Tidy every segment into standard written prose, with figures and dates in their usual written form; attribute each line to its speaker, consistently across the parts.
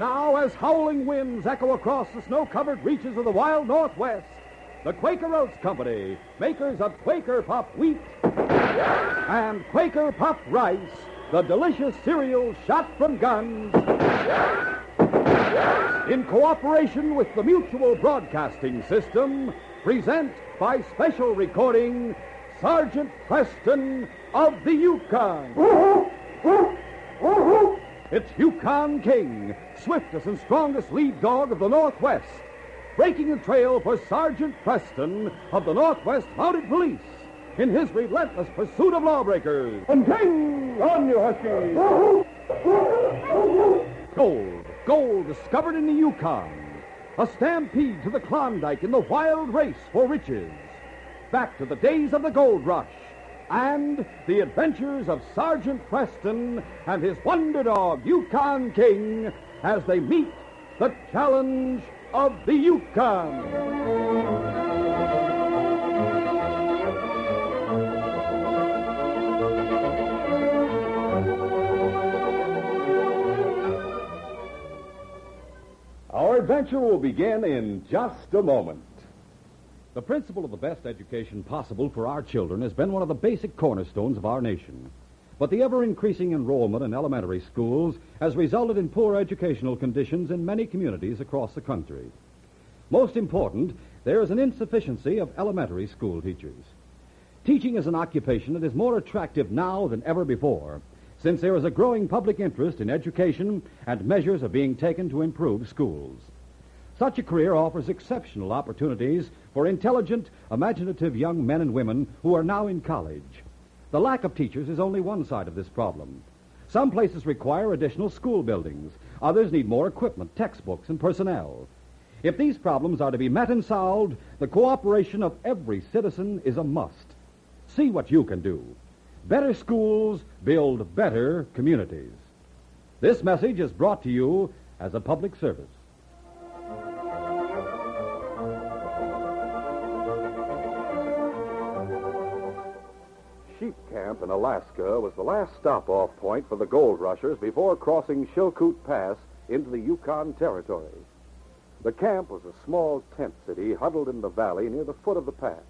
Speaker 1: Now, as howling winds echo across the snow-covered reaches of the wild Northwest, the Quaker Oats Company, makers of Quaker Puff Wheat and Quaker Puff Rice, the delicious cereal shot from guns, in cooperation with the Mutual Broadcasting System, present by special recording Sergeant Preston of the Yukon. It's Yukon King, swiftest and strongest lead dog of the Northwest, breaking the trail for Sergeant Preston of the Northwest Mounted Police in his relentless pursuit of lawbreakers.
Speaker 2: And King, on you, Huskies!
Speaker 1: Gold discovered in the Yukon. A stampede to the Klondike in the wild race for riches. Back to the days of the gold rush. And the adventures of Sergeant Preston and his wonder dog, Yukon King, as they meet the challenge of the Yukon. Our adventure will begin in just a moment. The principle of the best education possible for our children has been one of the basic cornerstones of our nation. But the ever-increasing enrollment in elementary schools has resulted in poor educational conditions in many communities across the country. Most important, there is an insufficiency of elementary school teachers. Teaching is an occupation that is more attractive now than ever before, since there is a growing public interest in education and measures are being taken to improve schools. Such a career offers exceptional opportunities for intelligent, imaginative young men and women who are now in college. The lack of teachers is only one side of this problem. Some places require additional school buildings. Others need more equipment, textbooks, and personnel. If these problems are to be met and solved, the cooperation of every citizen is a must. See what you can do. Better schools build better communities. This message is brought to you as a public service.
Speaker 3: Sheep Camp in Alaska was the last stop-off point for the gold rushers before crossing Chilkoot Pass into the Yukon Territory. The camp was a small tent city huddled in the valley near the foot of the pass.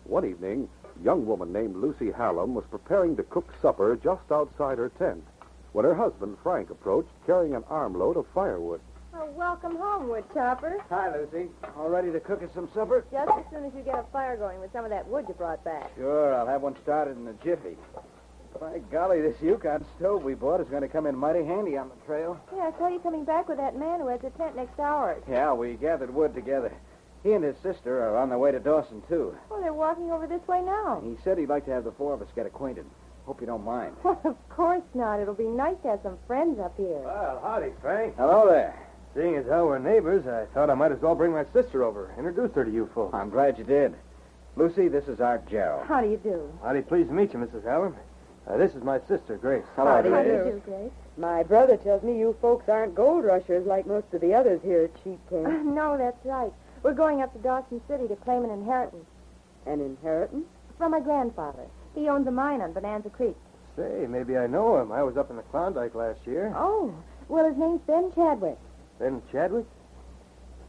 Speaker 3: One evening, a young woman named Lucy Hallam was preparing to cook supper just outside her tent when her husband, Frank, approached carrying an armload of firewood.
Speaker 4: Oh, welcome home, Woodchopper.
Speaker 5: Hi, Lucy. All ready to cook us some supper?
Speaker 4: Just as soon as you get a fire going with some of that wood you brought back.
Speaker 5: Sure, I'll have one started in a jiffy. By golly, this Yukon stove we bought is going to come in mighty handy on the trail.
Speaker 4: Yeah, I saw you coming back with that man who has a tent next to ours.
Speaker 5: Yeah, we gathered wood together. He and his sister are on their way to Dawson, too.
Speaker 4: Oh, they're walking over this way now.
Speaker 5: He said he'd like to have the four of us get acquainted. Hope you don't mind.
Speaker 4: Well, of course not. It'll be nice to have some friends up here.
Speaker 2: Well, howdy, Frank.
Speaker 5: Hello there.
Speaker 2: Seeing as how we're neighbors, I thought I might as well bring my sister over. Introduce her to you folks.
Speaker 5: I'm glad you did. Lucy, this is Art Jarrell.
Speaker 4: How do you do?
Speaker 2: Howdy, pleased to meet you, Mrs. Hallam. This is my sister, Grace.
Speaker 5: Hello,
Speaker 4: How do
Speaker 5: Grace.
Speaker 4: you do, Grace?
Speaker 6: My brother tells me you folks aren't gold rushers like most of the others here at Sheep Camp.
Speaker 4: No, that's right. We're going up to Dawson City to claim an inheritance.
Speaker 6: An inheritance?
Speaker 4: From my grandfather. He owns a mine on Bonanza Creek.
Speaker 2: Say, maybe I know him. I was up in the Klondike last year.
Speaker 4: Oh, well, his name's Ben Chadwick.
Speaker 2: Ben Chadwick?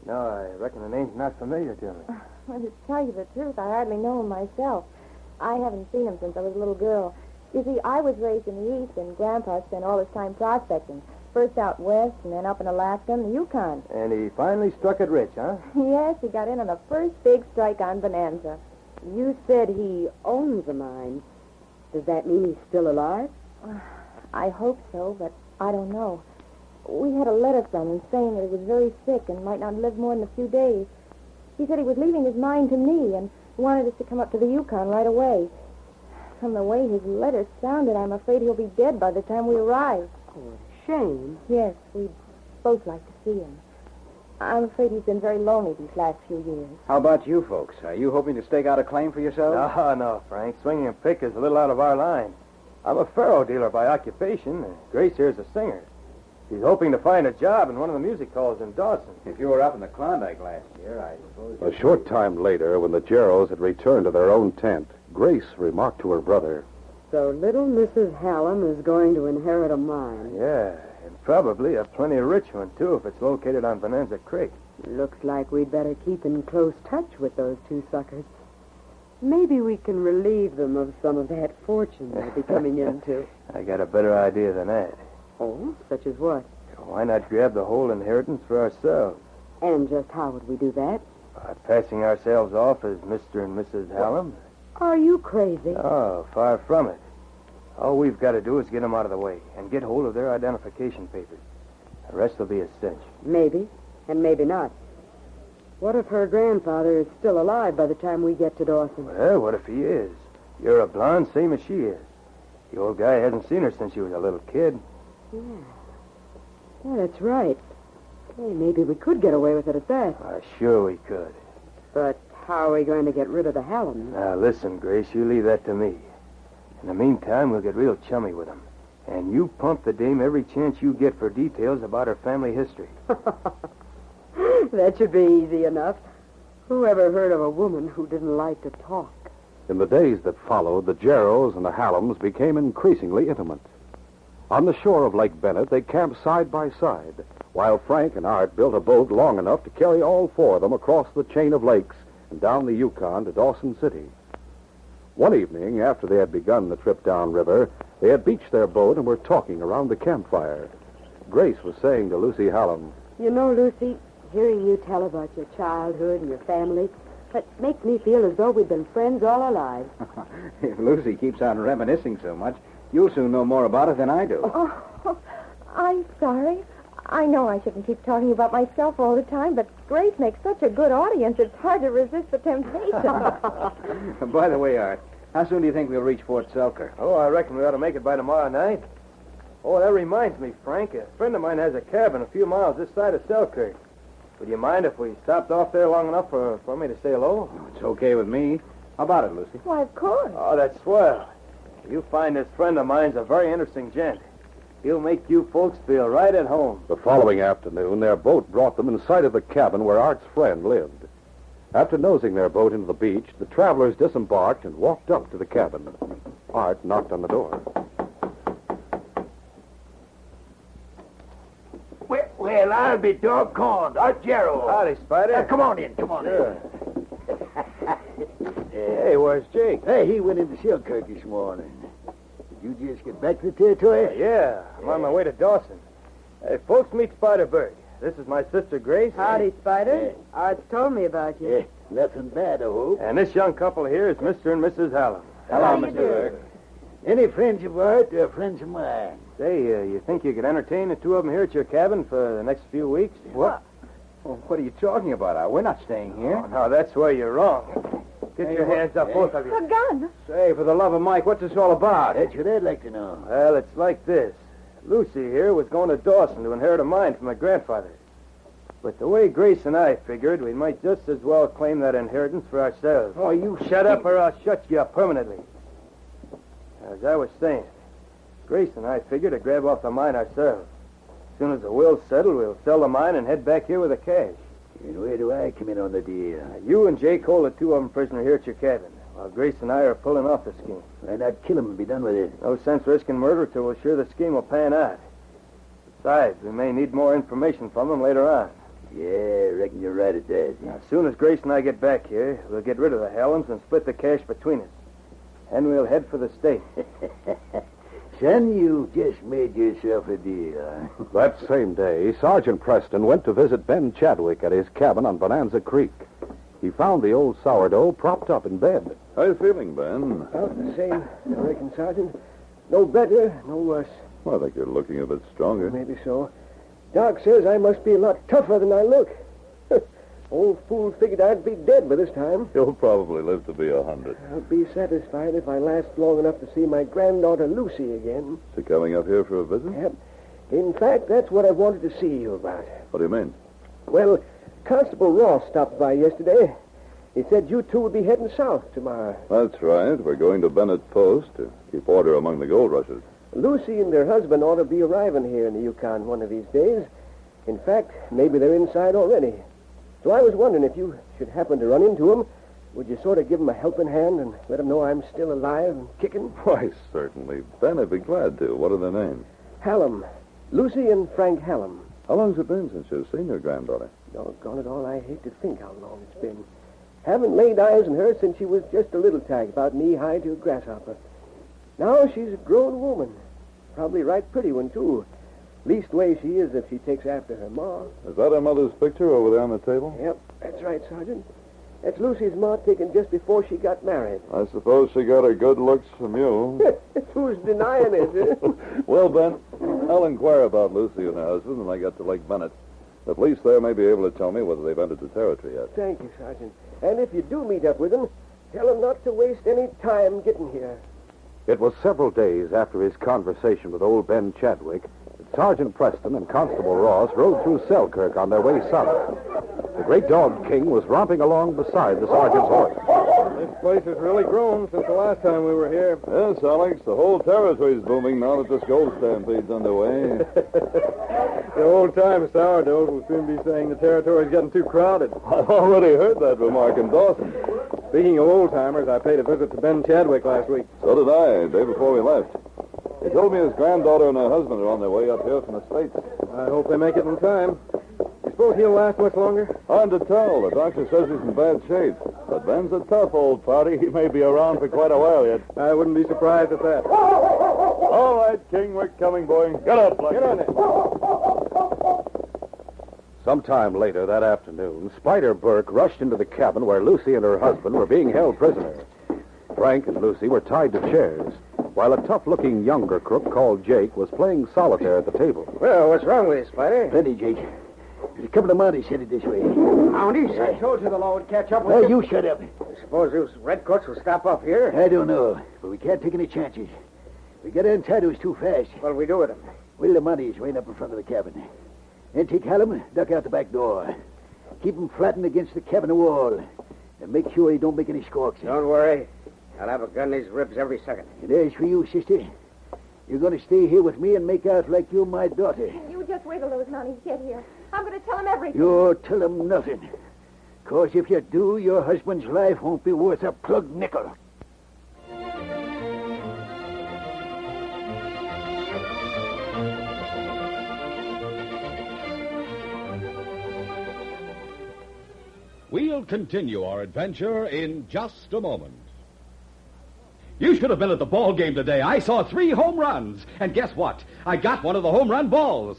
Speaker 2: No, I reckon the name's not familiar to me.
Speaker 4: Well, to tell you the truth, I hardly know him myself. I haven't seen him since I was a little girl. You see, I was raised in the East, and Grandpa spent all his time prospecting. First out west, and then up in Alaska and the Yukon.
Speaker 2: And he finally struck it rich, huh?
Speaker 4: Yes, he got in on the first big strike on Bonanza.
Speaker 6: You said he owns a mine. Does that mean he's still alive?
Speaker 4: I hope so, but I don't know. We had a letter from him saying that he was very sick and might not live more than a few days. He said he was leaving his mine to me and wanted us to come up to the Yukon right away. From the way his letter sounded, I'm afraid he'll be dead by the time we arrive.
Speaker 6: Oh, shame.
Speaker 4: Yes, we'd both like to see him. I'm afraid he's been very lonely these last few years.
Speaker 5: How about you folks? Are you hoping to stake out a claim for yourselves?
Speaker 2: No, Frank. Swinging a pick is a little out of our line. I'm a faro dealer by occupation. Grace here's a singer. She's hoping to find a job in one of the music halls in Dawson.
Speaker 5: If you were up in the Klondike last year, I suppose...
Speaker 3: A short time later, when the Jarrows had returned to their own tent, Grace remarked to her brother,
Speaker 6: So little Mrs. Hallam is going to inherit a mine.
Speaker 2: Yeah, and probably a plenty rich one, too, if it's located on Bonanza Creek.
Speaker 6: Looks like we'd better keep in close touch with those two suckers. Maybe we can relieve them of some of that fortune they'll be coming into.
Speaker 2: I got a better idea than that.
Speaker 6: Oh, such as what?
Speaker 2: Why not grab the whole inheritance for ourselves?
Speaker 6: And just how would we do that?
Speaker 2: By passing ourselves off as Mr. and Mrs. Hallam?
Speaker 6: Are you crazy?
Speaker 2: Oh, far from it. All we've got to do is get them out of the way and get hold of their identification papers. The rest will be a cinch.
Speaker 6: Maybe, and maybe not. What if her grandfather is still alive by the time we get to Dawson?
Speaker 2: Well, what if he is? You're a blonde, same as she is. The old guy hasn't seen her since she was a little kid.
Speaker 6: Yeah. Yeah, that's right. Hey, maybe we could get away with it at that.
Speaker 2: Sure we could.
Speaker 6: But how are we going to get rid of the Hallams?
Speaker 2: Now, listen, Grace, you leave that to me. In the meantime, we'll get real chummy with them. And you pump the dame every chance you get for details about her family history.
Speaker 6: That should be easy enough. Who ever heard of a woman who didn't like to talk?
Speaker 3: In the days that followed, the Jarrows and the Hallams became increasingly intimate. On the shore of Lake Bennett, they camped side by side, while Frank and Art built a boat long enough to carry all four of them across the chain of lakes and down the Yukon to Dawson City. One evening, after they had begun the trip downriver, they had beached their boat and were talking around the campfire. Grace was saying to Lucy Hallam,
Speaker 6: You know, Lucy, hearing you tell about your childhood and your family, that makes me feel as though we'd been friends all our lives.
Speaker 5: If Lucy keeps on reminiscing so much, you'll soon know more about it than I do.
Speaker 4: Oh, I'm sorry. I know I shouldn't keep talking about myself all the time, but Grace makes such a good audience, it's hard to resist the temptation.
Speaker 5: By the way, Art, how soon do you think we'll reach Fort Selkirk?
Speaker 2: Oh, I reckon we ought to make it by tomorrow night. Oh, that reminds me, Frank. A friend of mine has a cabin a few miles this side of Selkirk. Would you mind if we stopped off there long enough for me to say hello?
Speaker 5: Oh, it's okay with me. How about it, Lucy?
Speaker 4: Why, of course.
Speaker 2: Oh, that's swell. You find this friend of mine's a very interesting gent. He'll make you folks feel right at home.
Speaker 3: The following afternoon, their boat brought them in sight of the cabin where Art's friend lived. After nosing their boat into the beach, the travelers disembarked and walked up to the cabin. Art knocked on the door.
Speaker 7: Well, I'll be doggone. Art Jarrow.
Speaker 2: Howdy, Spider.
Speaker 7: Come on in.
Speaker 2: Sure. Hey, where's Jake?
Speaker 7: Hey, he went into Selkirk this morning. Did you just get back to the territory?
Speaker 2: Yeah, I'm on my way to Dawson. Hey, folks, meet Spider Burke. This is my sister, Grace.
Speaker 6: Howdy, Spider. Art's told me about you.
Speaker 7: Nothing bad, I hope.
Speaker 2: And this young couple here is Mr. and Mrs. Hallam.
Speaker 6: Hello, Mr. Burke.
Speaker 7: Any friends of Art or friends of mine?
Speaker 2: Say, you think you could entertain the two of them here at your cabin for the next few weeks?
Speaker 5: What? Well, what are you talking about, Art? We're not staying here.
Speaker 2: Oh, now, that's where you're wrong. Get your hands up, both of you.
Speaker 4: A gun.
Speaker 5: Say, for the love of Mike, what's this all about?
Speaker 7: That's what I'd like to know.
Speaker 2: Well, it's like this. Lucy here was going to Dawson to inherit a mine from her grandfather. But the way Grace and I figured, we might just as well claim that inheritance for ourselves.
Speaker 5: Oh, you
Speaker 2: Shut up or I'll shut you up permanently. As I was saying, Grace and I figured to grab off the mine ourselves. As soon as the will's settled, we'll sell the mine and head back here with the cash.
Speaker 7: And where do I come in on the deal?
Speaker 2: You and Jake hold the two of them prisoner here at your cabin, while Grace and I are pulling off the scheme.
Speaker 7: Why not kill him and be done with it?
Speaker 2: No sense risking murder till we're sure the scheme will pan out. Besides, we may need more information from them later on.
Speaker 7: Yeah, reckon you're right at that.
Speaker 2: Now, as soon as Grace and I get back here, we'll get rid of the Hallams and split the cash between us. Then we'll head for the state.
Speaker 7: Son, you just made yourself a deal.
Speaker 3: That same day, Sergeant Preston went to visit Ben Chadwick at his cabin on Bonanza Creek. He found the old sourdough propped up in bed.
Speaker 8: How you feeling, Ben?
Speaker 9: About the same, I reckon, Sergeant. No better, no worse.
Speaker 8: Well, I think you're looking a bit stronger.
Speaker 9: Maybe so. Doc says I must be a lot tougher than I look. Old fool figured I'd be dead by this time.
Speaker 8: You'll probably live to be 100.
Speaker 9: I'll be satisfied if I last long enough to see my granddaughter Lucy again.
Speaker 8: So coming up here for a visit?
Speaker 9: Yep. In fact, that's what I wanted to see you about.
Speaker 8: What do you mean?
Speaker 9: Well, Constable Ross stopped by yesterday. He said you two would be heading south tomorrow.
Speaker 8: That's right. We're going to Bennett Post to keep order among the gold rushers.
Speaker 9: Lucy and her husband ought to be arriving here in the Yukon one of these days. In fact, maybe they're inside already. So I was wondering if you should happen to run into them, would you sort of give 'em a helping hand and let 'em know I'm still alive and kicking?
Speaker 8: Why, certainly. Ben, I'd be glad to. What are their names?
Speaker 9: Hallam. Lucy and Frank Hallam.
Speaker 8: How long's it been since you've seen your granddaughter?
Speaker 9: Doggone it all, I hate to think how long it's been. Haven't laid eyes on her since she was just a little tag, about knee-high to a grasshopper. Now she's a grown woman. Probably right pretty one, too. Least way she is if she takes after her ma.
Speaker 8: Is that her mother's picture over there on the table?
Speaker 9: Yep, that's right, Sergeant. That's Lucy's ma taken just before she got married.
Speaker 8: I suppose she got her good looks from you.
Speaker 9: Who's denying it?
Speaker 8: Well, Ben, I'll inquire about Lucy and her husband when I get to Lake Bennett. At least they may be able to tell me whether they've entered the territory yet.
Speaker 9: Thank you, Sergeant. And if you do meet up with them, tell them not to waste any time getting here.
Speaker 3: It was several days after his conversation with old Ben Chadwick that Sergeant Preston and Constable Ross rode through Selkirk on their way south. The great dog King was romping along beside the sergeant's horse.
Speaker 2: This place has really grown since the last time we were here.
Speaker 8: Yes, Alex, the whole territory's booming now that this gold stampede's underway.
Speaker 2: The old-time sourdoughs will soon be saying the territory's getting too crowded.
Speaker 8: I've already heard that remark in Dawson.
Speaker 2: Speaking of old-timers, I paid a visit to Ben Chadwick last week.
Speaker 8: So did I, the day before we left. He told me his granddaughter and her husband are on their way up here from the States.
Speaker 2: I hope they make it in time. You suppose he'll last much longer?
Speaker 8: Hard to tell. The doctor says he's in bad shape. But Ben's a tough old party. He may be around for quite a while yet.
Speaker 2: I wouldn't be surprised at that.
Speaker 8: All right, King, we're coming, boy. Get up, Blackie.
Speaker 2: Get on there.
Speaker 3: Sometime later that afternoon, Spider Burke rushed into the cabin where Lucy and her husband were being held prisoner. Frank and Lucy were tied to chairs, while a tough-looking younger crook called Jake was playing solitaire at the table.
Speaker 5: Well, what's wrong with you, Spider?
Speaker 7: Plenty, Jake. There's a couple of Mounties headed this way.
Speaker 5: Mounties? I told you the law would catch up with
Speaker 7: Oh,
Speaker 5: you.
Speaker 7: you shut up.
Speaker 5: I suppose those redcoats will stop up here.
Speaker 7: I don't know, but we can't take any chances. We got to untie those too fast.
Speaker 5: What'll we do with them?
Speaker 7: Well, the Mounties right up in front of the cabin. Then take Hallam, duck out the back door. Keep him flattened against the cabin wall. And make sure he don't make any squawks.
Speaker 5: Don't worry. I'll have a gun in his ribs every second.
Speaker 7: And as for you, sister, you're going to stay here with me and make out like you're my daughter.
Speaker 4: You just wait till those Mounties get here. I'm going to tell them everything.
Speaker 7: You tell them nothing. 'Cause if you do, your husband's life won't be worth a plug nickel.
Speaker 1: We'll continue our adventure in just a moment. You should have been at the ball game today. I saw 3 home runs. And guess what? I got one of the home run balls.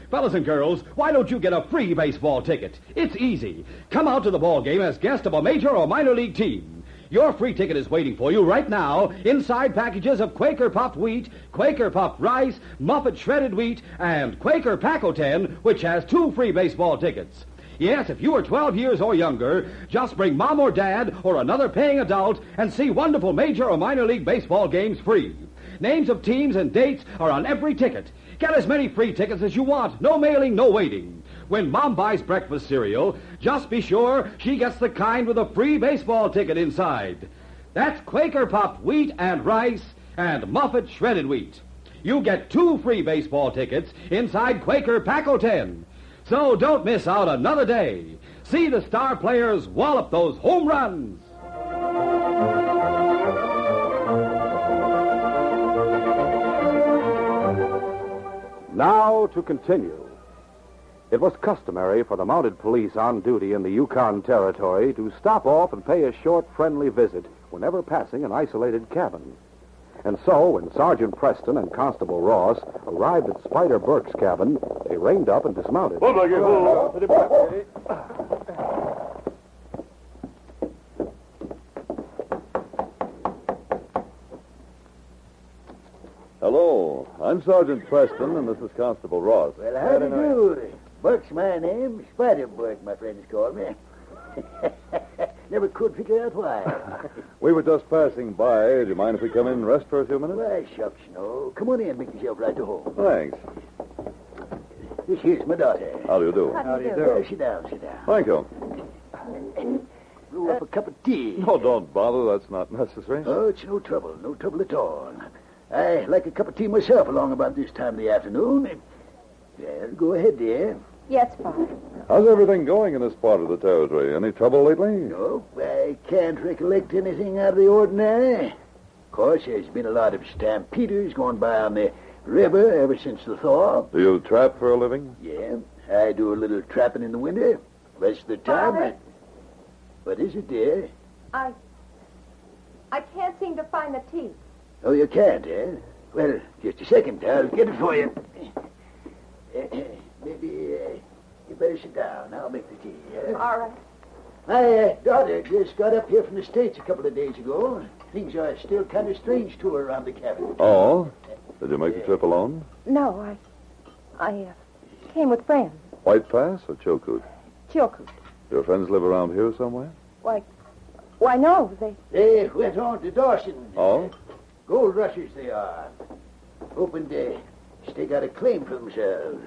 Speaker 1: Fellas and girls, why don't you get a free baseball ticket? It's easy. Come out to the ball game as guest of a major or minor league team. Your free ticket is waiting for you right now inside packages of Quaker puffed wheat, Quaker puffed rice, Muffet shredded wheat, and Quaker Pack-O-10, which has 2 free baseball tickets. Yes, if you are 12 years or younger, just bring mom or dad or another paying adult and see wonderful major or minor league baseball games free. Names of teams and dates are on every ticket. Get as many free tickets as you want. No mailing, no waiting. When Mom buys breakfast cereal, just be sure she gets the kind with a free baseball ticket inside. That's Quaker puffed wheat and rice and Muffet shredded wheat. You get 2 free baseball tickets inside Quaker Pack-O-10. So don't miss out another day. See the star players wallop those home runs.
Speaker 3: Now to continue. It was customary for the mounted police on duty in the Yukon Territory to stop off and pay a short, friendly visit whenever passing an isolated cabin. And so, when Sergeant Preston and Constable Ross arrived at Spider Burke's cabin, they reined up and dismounted.
Speaker 8: Hello, I'm Sergeant Preston, and this is Constable Ross.
Speaker 7: Well, how do you do? Burke's my name. Spider Burke, my friends call me. Never could figure out why.
Speaker 8: We were just passing by. Do you mind if we come in and rest for a few minutes?
Speaker 7: Why, shucks, no. Come on in, make yourself right to home.
Speaker 8: Thanks.
Speaker 7: This here's my daughter.
Speaker 8: How do you do?
Speaker 4: How do you do?
Speaker 7: Sit down, sit down.
Speaker 8: Thank you.
Speaker 7: Brew up a cup of tea.
Speaker 8: No, don't bother. That's not necessary.
Speaker 7: Oh, it's no trouble at all. I like a cup of tea myself along about this time of the afternoon. Well, go ahead, dear.
Speaker 4: Yes, Father.
Speaker 8: How's everything going in this part of the territory? Any trouble lately?
Speaker 7: Nope, I can't recollect anything out of the ordinary. Of course, there's been a lot of stampeders going by on the river ever since the thaw.
Speaker 8: Do you trap for a living?
Speaker 7: Yeah, I do a little trapping in the winter. Rest of the time,
Speaker 4: Father?
Speaker 7: What is it, dear?
Speaker 4: I can't seem to find the tea.
Speaker 7: Oh, you can't, eh? Well, just a second. I'll get it for you. Maybe you better sit down. I'll make the tea.
Speaker 4: All right.
Speaker 7: My daughter just got up here from the States a couple of days ago. Things are still kind of strange to her around the cabin.
Speaker 8: Oh? Did you make the trip alone?
Speaker 4: No, I came with friends.
Speaker 8: White Pass or Chilkoot?
Speaker 4: Chilkoot.
Speaker 8: Your friends live around here somewhere?
Speaker 4: Why, no,
Speaker 7: They went on to Dawson.
Speaker 8: Oh?
Speaker 7: Gold rushers they are. Hoping to stake out a claim for themselves.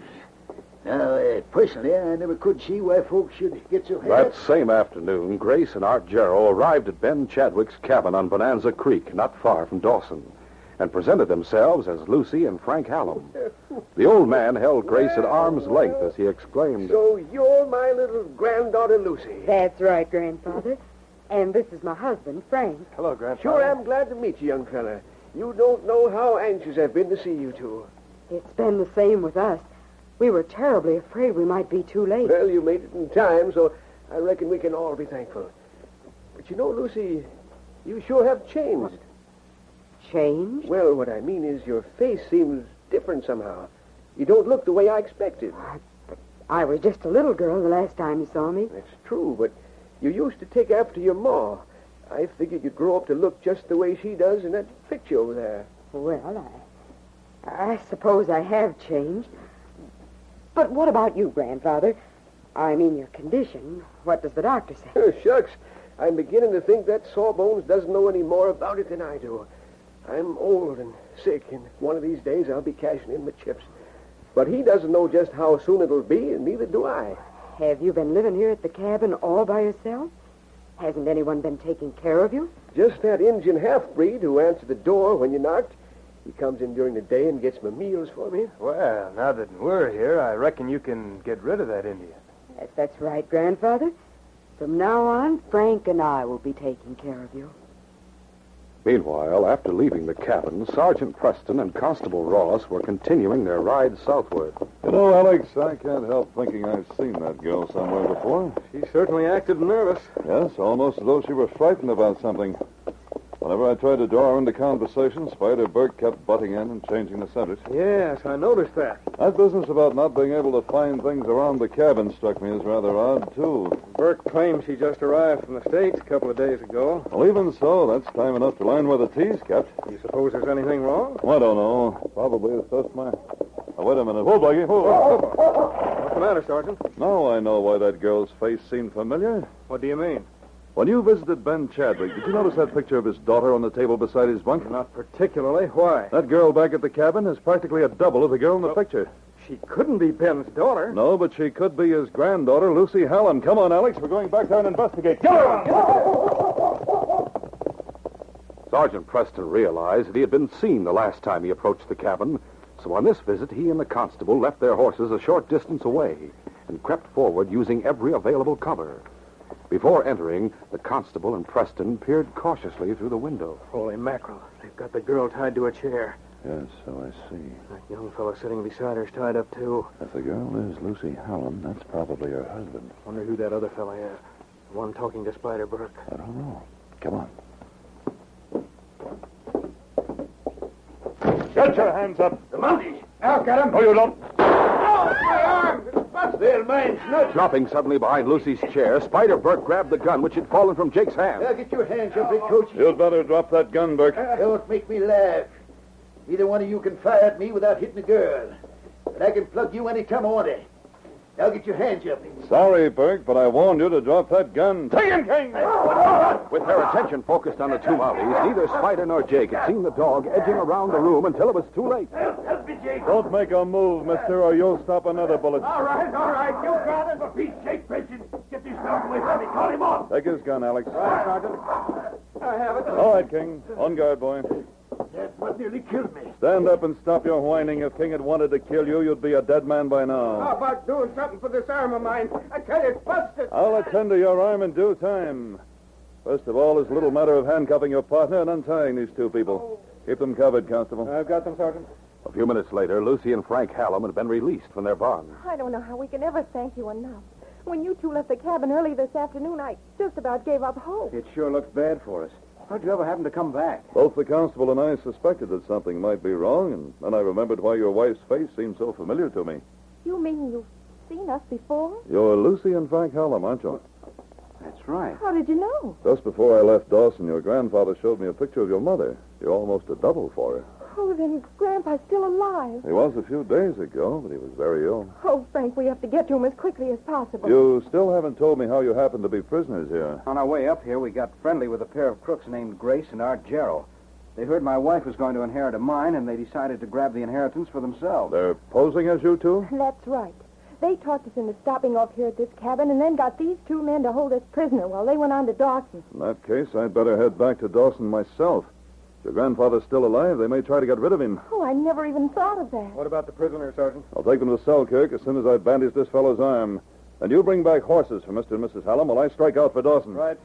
Speaker 7: Now, personally, I never could see why folks should get so
Speaker 3: That same afternoon, Grace and Art Jarrow arrived at Ben Chadwick's cabin on Bonanza Creek, not far from Dawson, and presented themselves as Lucy and Frank Hallam. The old man held Grace at arm's length as he exclaimed,
Speaker 9: So you're my little granddaughter, Lucy.
Speaker 6: That's right, Grandfather. And this is my husband, Frank.
Speaker 5: Hello, Grandfather.
Speaker 9: Sure, I'm glad to meet you, young fella. You don't know how anxious I've been to see you two.
Speaker 6: It's been the same with us. We were terribly afraid we might be too late.
Speaker 9: Well, you made it in time, so I reckon we can all be thankful. But you know, Lucy, you sure have changed.
Speaker 6: Changed?
Speaker 9: Well, what I mean is your face seems different somehow. You don't look the way I expected.
Speaker 6: I was just a little girl the last time you saw me.
Speaker 9: That's true, but you used to take after your ma. I figured you'd grow up to look just the way she does in that picture over there.
Speaker 6: Well, I suppose I have changed. But what about you, Grandfather? I mean, your condition. What does the doctor say?
Speaker 9: Shucks, I'm beginning to think that Sawbones doesn't know any more about it than I do. I'm old and sick, and one of these days I'll be cashing in my chips. But he doesn't know just how soon it'll be, and neither do I.
Speaker 6: Have you been living here at the cabin all by yourself? Hasn't anyone been taking care of you?
Speaker 9: Just that Indian half-breed who answered the door when you knocked. He comes in during the day and gets my meals for me.
Speaker 2: Well, now that we're here, I reckon you can get rid of that Indian.
Speaker 6: Yes, that's right, Grandfather. From now on, Frank and I will be taking care of you.
Speaker 3: Meanwhile, after leaving the cabin, Sergeant Preston and Constable Ross were continuing their ride southward.
Speaker 8: You know, Alex, I can't help thinking I've seen that girl somewhere before.
Speaker 5: She certainly acted nervous.
Speaker 8: Yes, almost as though she were frightened about something. Whenever I tried to draw her into conversation, Spider Burke kept butting in and changing the subject.
Speaker 5: Yes, I noticed that.
Speaker 8: That business about not being able to find things around the cabin struck me as rather odd, too.
Speaker 5: Burke claims she just arrived from the States a couple of days ago.
Speaker 8: Well, even so, that's time enough to learn where the tea's kept.
Speaker 5: You suppose there's anything wrong?
Speaker 8: I don't know. Probably it's just my... Oh, wait a minute. Whoa, Buggy. Whoa.
Speaker 5: What's the matter, Sergeant?
Speaker 8: Now I know why that girl's face seemed familiar.
Speaker 5: What do you mean?
Speaker 8: When you visited Ben Chadwick, did you notice that picture of his daughter on the table beside his bunk?
Speaker 5: Not particularly. Why?
Speaker 8: That girl back at the cabin is practically a double of the girl in the picture.
Speaker 5: She couldn't be Ben's daughter.
Speaker 8: No, but she could be his granddaughter, Lucy Hallam. Come on, Alex. We're going back there and investigate. Get her!
Speaker 3: Sergeant Preston realized that he had been seen the last time he approached the cabin, so on this visit, he and the constable left their horses a short distance away and crept forward using every available cover. Before entering, the constable and Preston peered cautiously through the window.
Speaker 5: Holy mackerel. They've got the girl tied to a chair.
Speaker 8: Yes, so I see.
Speaker 5: That young fellow sitting beside her's tied up, too.
Speaker 8: If the girl is Lucy Hallam, that's probably her husband.
Speaker 5: Wonder who that other fellow is. The one talking to Spider Burke.
Speaker 8: I don't know. Come on. Get your hands up.
Speaker 7: The Mounties.
Speaker 2: I'll get him.
Speaker 8: No, you don't.
Speaker 2: Oh, my arm!
Speaker 7: They'll mind nuts.
Speaker 3: Dropping suddenly behind Lucy's chair, Spider Burke grabbed the gun which had fallen from Jake's hand.
Speaker 7: Now get your hands up, big coach.
Speaker 8: You'd better drop that gun, Burke.
Speaker 7: Don't make me laugh. Either one of you can fire at me without hitting a girl. But I can plug you any time I want to. Now get your hands up.
Speaker 8: Sorry, Burke, but I warned you to drop that gun. Take him, King!
Speaker 3: With their attention focused on the two Mounties, neither Spider nor Jake had seen the dog edging around the room until it was too late.
Speaker 7: Help me, Jake.
Speaker 8: Don't make a move, mister, or you'll stop another bullet.
Speaker 2: All right. You got it. But Pete, Jake Pigeon, get this dog away from me. Call him off.
Speaker 8: Take his gun, Alex.
Speaker 5: Right, Sergeant. I have it.
Speaker 8: All right, King. On guard, boy.
Speaker 7: That's what nearly killed me.
Speaker 8: Stand up and stop your whining. If King had wanted to kill you, you'd be a dead man by now.
Speaker 9: How about doing something for this arm of mine? I tell you, it's busted.
Speaker 8: I'll attend to your arm in due time. First of all, it's a little matter of handcuffing your partner and untying these two people. Keep them covered, Constable.
Speaker 5: I've got them, Sergeant.
Speaker 3: A few minutes later, Lucy and Frank Hallam had been released from their bond.
Speaker 4: I don't know how we can ever thank you enough. When you two left the cabin early this afternoon, I just about gave up hope.
Speaker 5: It sure looks bad for us. How'd you ever happen to come back?
Speaker 8: Both the constable and I suspected that something might be wrong, and then I remembered why your wife's face seemed so familiar to me.
Speaker 4: You mean you've seen us before?
Speaker 8: You're Lucy and Frank Hallam, aren't you?
Speaker 5: That's right.
Speaker 4: How did you know?
Speaker 8: Just before I left Dawson, your grandfather showed me a picture of your mother. You're almost a double for her.
Speaker 4: Oh, then Grandpa's still alive.
Speaker 8: He was a few days ago, but he was very ill.
Speaker 4: Oh, Frank, we have to get to him as quickly as possible.
Speaker 8: You still haven't told me how you happened to be prisoners here.
Speaker 5: On our way up here, we got friendly with a pair of crooks named Grace and Art Jarrow. They heard my wife was going to inherit a mine, and they decided to grab the inheritance for themselves.
Speaker 8: They're posing as you two?
Speaker 4: That's right. They talked us into stopping off here at this cabin and then got these two men to hold us prisoner while they went on to Dawson.
Speaker 8: In that case, I'd better head back to Dawson myself. If your grandfather's still alive, they may try to get rid of him.
Speaker 4: Oh, I never even thought of that.
Speaker 5: What about the prisoner, Sergeant?
Speaker 8: I'll take them to Selkirk as soon as I bandage this fellow's arm. And you bring back horses for Mr. and Mrs. Hallam while I strike out for Dawson.
Speaker 5: Right.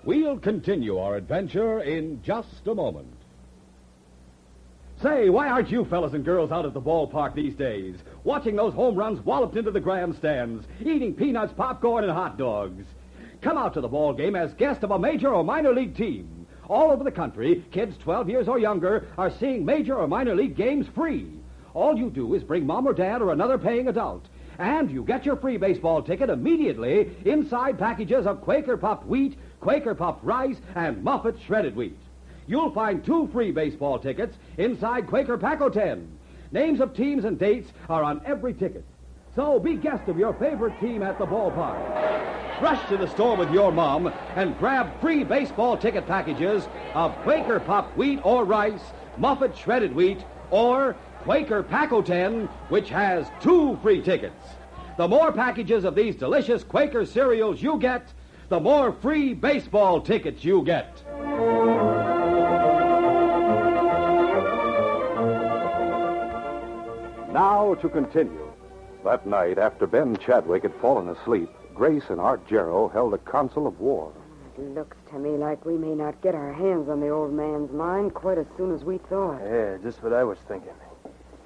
Speaker 1: We'll continue our adventure in just a moment. Say, why aren't you fellas and girls out at the ballpark these days, watching those home runs walloped into the grandstands, eating peanuts, popcorn, and hot dogs? Come out to the ball game as guest of a major or minor league team. All over the country, kids 12 years or younger are seeing major or minor league games free. All you do is bring mom or dad or another paying adult, and you get your free baseball ticket immediately inside packages of Quaker puffed wheat, Quaker puffed rice, and Muffet shredded wheat. You'll find 2 free baseball tickets inside Quaker Pack-O-10. Names of teams and dates are on every ticket. So be guest of your favorite team at the ballpark. Rush to the store with your mom and grab free baseball ticket packages of Quaker puffed wheat or rice, Muffet shredded wheat, or Quaker Pack-O-10, which has 2 free tickets. The more packages of these delicious Quaker cereals you get, the more free baseball tickets you get.
Speaker 3: Now to continue. That night, after Ben Chadwick had fallen asleep, Grace and Art Jarrow held a council of war.
Speaker 6: It looks to me like we may not get our hands on the old man's mind quite as soon as we thought.
Speaker 2: Yeah, just what I was thinking.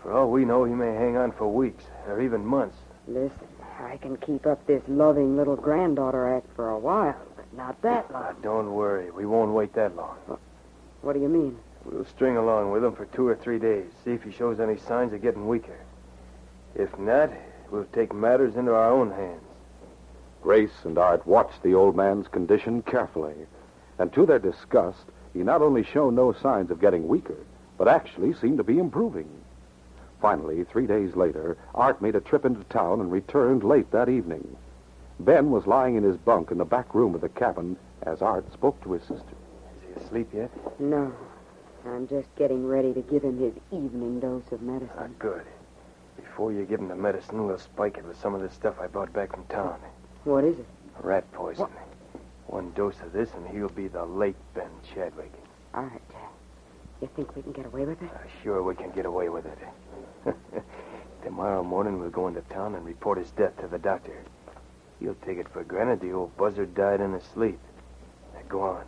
Speaker 2: For all we know, he may hang on for weeks or even months.
Speaker 6: Listen, I can keep up this loving little granddaughter act for a while, but not that long.
Speaker 2: Don't worry. We won't wait that long.
Speaker 6: What do you mean?
Speaker 2: We'll string along with him for 2 or 3 days, see if he shows any signs of getting weaker. If not, we'll take matters into our own hands.
Speaker 3: Grace and Art watched the old man's condition carefully, and to their disgust, he not only showed no signs of getting weaker, but actually seemed to be improving. Finally, 3 days later, Art made a trip into town and returned late that evening. Ben was lying in his bunk in the back room of the cabin as Art spoke to his sister.
Speaker 2: Is he asleep yet?
Speaker 6: No. I'm just getting ready to give him his evening dose of medicine.
Speaker 2: Good. Before you give him the medicine, we'll spike it with some of this stuff I brought back from town.
Speaker 6: What is it?
Speaker 2: Rat poison. 1 dose of this, and he'll be the late Ben Chadwick.
Speaker 6: All right, Jack. You think we can get away with it?
Speaker 2: Sure we can get away with it. Tomorrow morning, we'll go into town and report his death to the doctor. He'll take it for granted the old buzzard died in his sleep. Now, go on.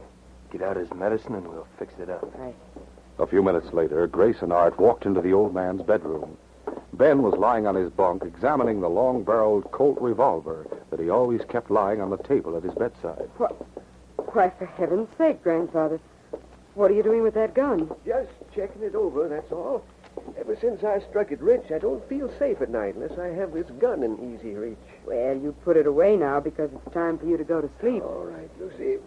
Speaker 2: Get out his medicine, and we'll fix it up.
Speaker 6: Right.
Speaker 3: A few minutes later, Grace and Art walked into the old man's bedroom. Ben was lying on his bunk, examining the long-barreled Colt revolver that he always kept lying on the table at his bedside.
Speaker 6: Why, for heaven's sake, Grandfather, what are you doing with that gun?
Speaker 9: Just checking it over, that's all. Ever since I struck it rich, I don't feel safe at night unless I have this gun in easy reach.
Speaker 6: Well, you put it away now because it's time for you to go to sleep.
Speaker 9: All right, Lucy.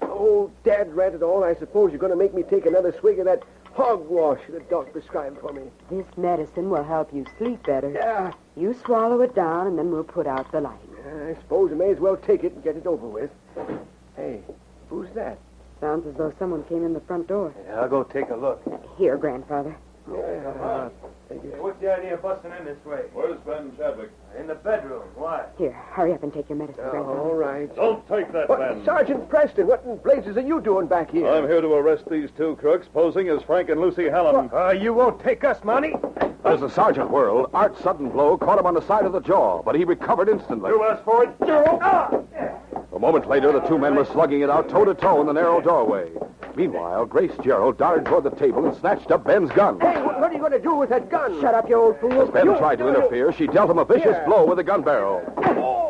Speaker 9: Oh, Dad rat it all, I suppose you're going to make me take another swig of that hogwash the doc prescribed for me.
Speaker 6: This medicine will help you sleep better.
Speaker 9: Yeah.
Speaker 6: You swallow it down, and then we'll put out the light.
Speaker 9: I suppose I may as well take it and get it over with. Hey, who's that?
Speaker 6: Sounds as though someone came in the front door.
Speaker 2: Yeah, I'll go take a look.
Speaker 6: Here, Grandfather.
Speaker 2: What's the idea of busting in this way?
Speaker 8: Where's Ben Chadwick?
Speaker 2: In the bedroom. Why?
Speaker 6: Here, hurry up and take your medicine, Grandfather.
Speaker 9: All right.
Speaker 8: Don't take that, Ben.
Speaker 9: Sergeant Preston, what in blazes are you doing back here?
Speaker 8: I'm here to arrest these two crooks posing as Frank and Lucy Hallam.
Speaker 2: You won't take us, Mountie?
Speaker 3: As the sergeant whirled, Art's sudden blow caught him on the side of the jaw, but he recovered instantly.
Speaker 8: You asked for it, Gerald.
Speaker 3: A moment later, the two men were slugging it out toe-to-toe in the narrow doorway. Meanwhile, Grace Gerald darted toward the table and snatched up Ben's gun.
Speaker 9: Hey, what are you going to do with that gun?
Speaker 6: Shut up, you old fool.
Speaker 3: As Ben tried to interfere, she dealt him a vicious blow with a gun barrel.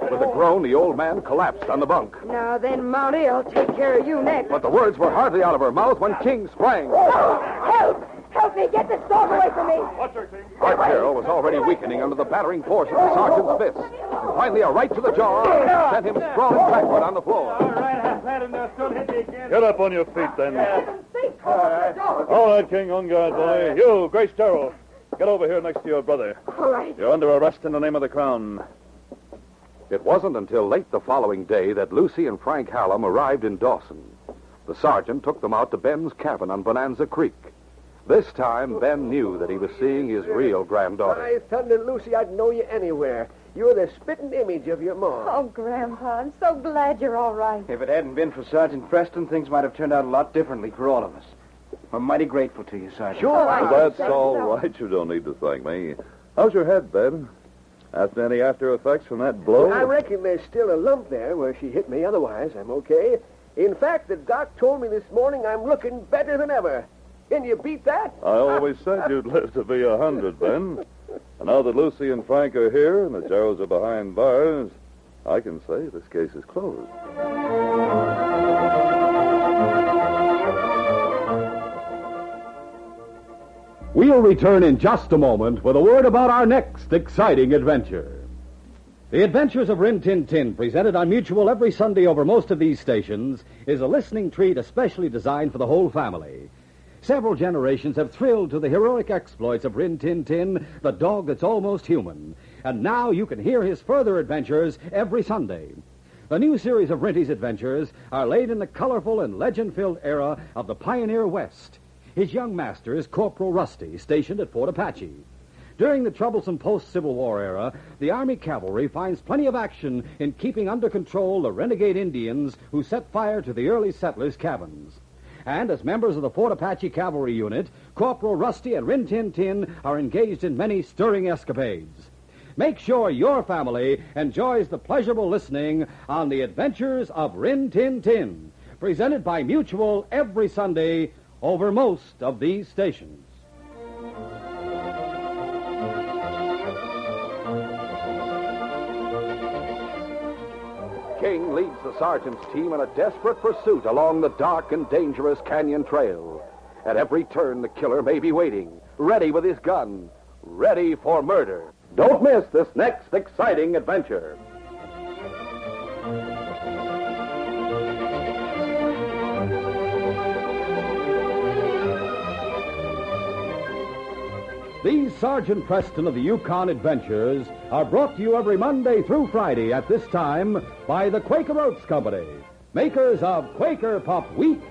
Speaker 3: With a groan, the old man collapsed on the bunk.
Speaker 6: Now then, Mountie, I'll take care of you next.
Speaker 3: But the words were hardly out of her mouth when King sprang.
Speaker 4: Help! Help me! Get this dog away from me!
Speaker 8: Watch her, King.
Speaker 3: Art Carroll was already weakening under the battering force of the sergeant's fists. And finally, a right to the jaw sent him sprawling backward on the floor.
Speaker 2: All right, I've had enough. Don't hit me again.
Speaker 8: Get up on your feet, then. All right, King, on guard, boy. You, Grace Gerald, get over here next to your brother.
Speaker 6: All right.
Speaker 8: You're under arrest in the name of the Crown.
Speaker 3: It wasn't until late the following day that Lucy and Frank Hallam arrived in Dawson. The sergeant took them out to Ben's cabin on Bonanza Creek. This time, Ben knew that he was seeing his real granddaughter.
Speaker 9: My thunder, Lucy, I'd know you anywhere. You're the spitting image of your mom.
Speaker 4: Oh, Grandpa, I'm so glad you're all right.
Speaker 5: If it hadn't been for Sergeant Preston, things might have turned out a lot differently for all of us. I'm mighty grateful to you, Sergeant.
Speaker 9: Sure.
Speaker 8: That's all right. You don't need to thank me. How's your head, Ben? After any after effects from that blow?
Speaker 9: I reckon there's still a lump there where she hit me. Otherwise, I'm okay. In fact, the doc told me this morning I'm looking better than ever. Can you beat that?
Speaker 8: I always said you'd live to be 100, Ben. And now that Lucy and Frank are here and the Geralds are behind bars, I can say this case is closed.
Speaker 1: We'll return in just a moment with a word about our next exciting adventure. The Adventures of Rin Tin Tin, presented on Mutual every Sunday over most of these stations, is a listening treat especially designed for the whole family. Several generations have thrilled to the heroic exploits of Rin Tin Tin, the dog that's almost human. And now you can hear his further adventures every Sunday. The new series of Rinty's adventures are laid in the colorful and legend-filled era of the pioneer West. His young master is Corporal Rusty, stationed at Fort Apache. During the troublesome post-Civil War era, the Army cavalry finds plenty of action in keeping under control the renegade Indians who set fire to the early settlers' cabins. And as members of the Fort Apache Cavalry Unit, Corporal Rusty and Rin Tin Tin are engaged in many stirring escapades. Make sure your family enjoys the pleasurable listening on the Adventures of Rin Tin Tin, presented by Mutual every Sunday over most of these stations.
Speaker 3: King leads the sergeant's team in a desperate pursuit along the dark and dangerous canyon trail. At every turn, the killer may be waiting, ready with his gun, ready for murder. Don't miss this next exciting adventure.
Speaker 1: These Sergeant Preston of the Yukon Adventures are brought to you every Monday through Friday at this time by the Quaker Oats Company, makers of Quaker Puff Wheat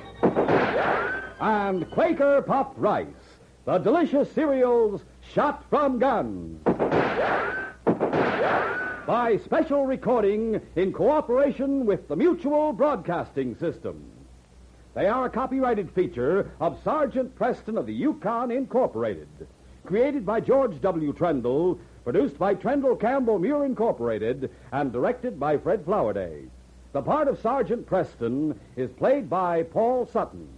Speaker 1: and Quaker Puff Rice, the delicious cereals shot from guns. By special recording in cooperation with the Mutual Broadcasting System. They are a copyrighted feature of Sergeant Preston of the Yukon Incorporated. Created by George W. Trendle, produced by Trendle Campbell Muir Incorporated, and directed by Fred Flowerday. The part of Sergeant Preston is played by Paul Sutton.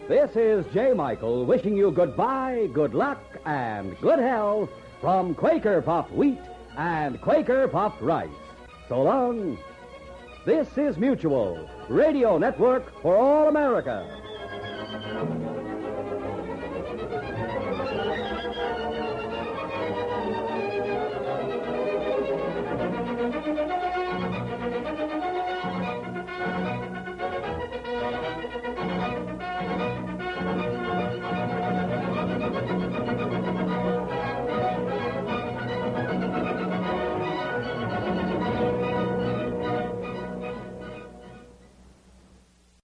Speaker 1: This is J. Michael wishing you goodbye, good luck, and good health from Quaker Puff Wheat and Quaker Puff Rice. So long. This is Mutual, Radio Network for all America.